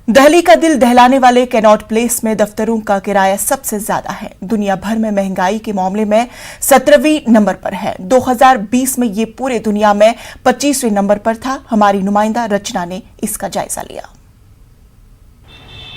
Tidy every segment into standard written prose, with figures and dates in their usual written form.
दिल्ली का दिल दहलाने वाले कैनॉट प्लेस में दफ्तरों का किराया सबसे ज्यादा है। दुनिया भर में महंगाई के मामले में 17वीं नंबर पर है। 2020 में ये पूरे दुनिया में 25वें नंबर पर था। हमारी नुमाइंदा रचना ने इसका जायजा लिया।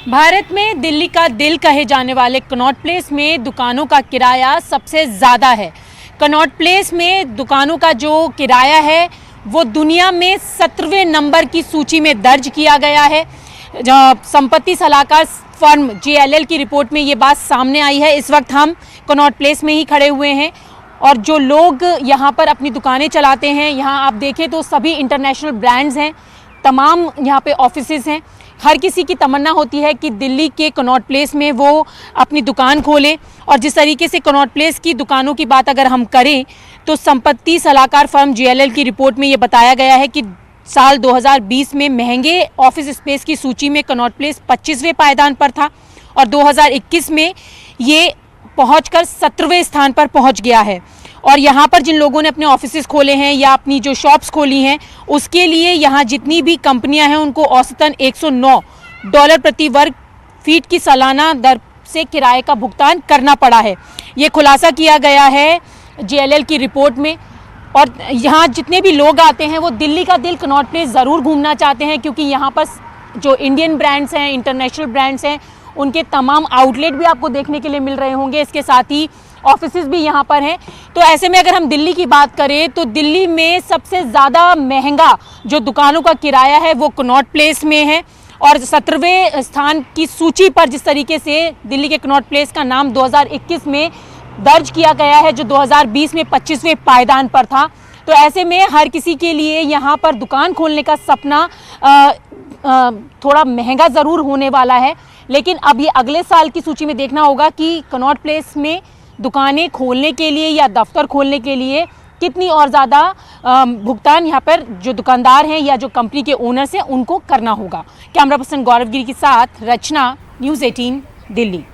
भारत में दिल्ली का दिल कहे जाने वाले कैनॉट प्लेस में दुकानों का किराया सबसे ज़्यादा है। कैनॉट प्लेस में दुकानों का जो किराया है वो दुनिया में 17वें नंबर की सूची में दर्ज किया गया है। संपत्ति सलाहकार फर्म JLL की रिपोर्ट में ये बात सामने आई है। इस वक्त हम कैनॉट प्लेस में ही खड़े हुए हैं और जो लोग यहाँ पर अपनी दुकानें चलाते हैं, यहाँ आप देखें तो सभी इंटरनेशनल ब्रांड्स हैं, तमाम यहाँ पे ऑफिसेज हैं। हर किसी की तमन्ना होती है कि दिल्ली के कैनॉट प्लेस में वो अपनी दुकान खोलें। और जिस तरीके से कैनॉट प्लेस की दुकानों की बात अगर हम करें तो संपत्ति सलाहकार फर्म JLL की रिपोर्ट में ये बताया गया है कि साल 2020 में महंगे ऑफिस स्पेस की सूची में कैनॉट प्लेस 25वें पायदान पर था और 2021 में ये पहुंचकर 17वें स्थान पर पहुंच गया है। और यहाँ पर जिन लोगों ने अपने ऑफिसेज खोले हैं या अपनी जो शॉप्स खोली हैं उसके लिए यहाँ जितनी भी कंपनियां हैं उनको औसतन $109 प्रति वर्ग फीट की सालाना दर से किराए का भुगतान करना पड़ा है। ये खुलासा किया गया है JLL की रिपोर्ट में। और यहाँ जितने भी लोग आते हैं वो दिल्ली का दिल कैनॉट प्लेस ज़रूर घूमना चाहते हैं, क्योंकि यहाँ पर जो इंडियन ब्रांड्स हैं, इंटरनेशनल ब्रांड्स हैं, उनके तमाम आउटलेट भी आपको देखने के लिए मिल रहे होंगे। इसके साथ ही ऑफिसेज भी यहाँ पर हैं। तो ऐसे में अगर हम दिल्ली की बात करें तो दिल्ली में सबसे ज़्यादा महंगा जो दुकानों का किराया है वो कैनॉट प्लेस में है। और 17वें स्थान की सूची पर जिस तरीके से दिल्ली के कैनॉट प्लेस का नाम 2021 में दर्ज किया गया है, जो 2020 में 25वें पायदान पर था, तो ऐसे में हर किसी के लिए यहाँ पर दुकान खोलने का सपना थोड़ा महंगा ज़रूर होने वाला है। लेकिन अब ये अगले साल की सूची में देखना होगा कि कैनॉट प्लेस में दुकानें खोलने के लिए या दफ्तर खोलने के लिए कितनी और ज़्यादा भुगतान यहाँ पर जो दुकानदार हैं या जो कंपनी के ओनर्स हैं उनको करना होगा। कैमरा पर्सन गौरव गिरी के साथ रचना, न्यूज़ 18 दिल्ली।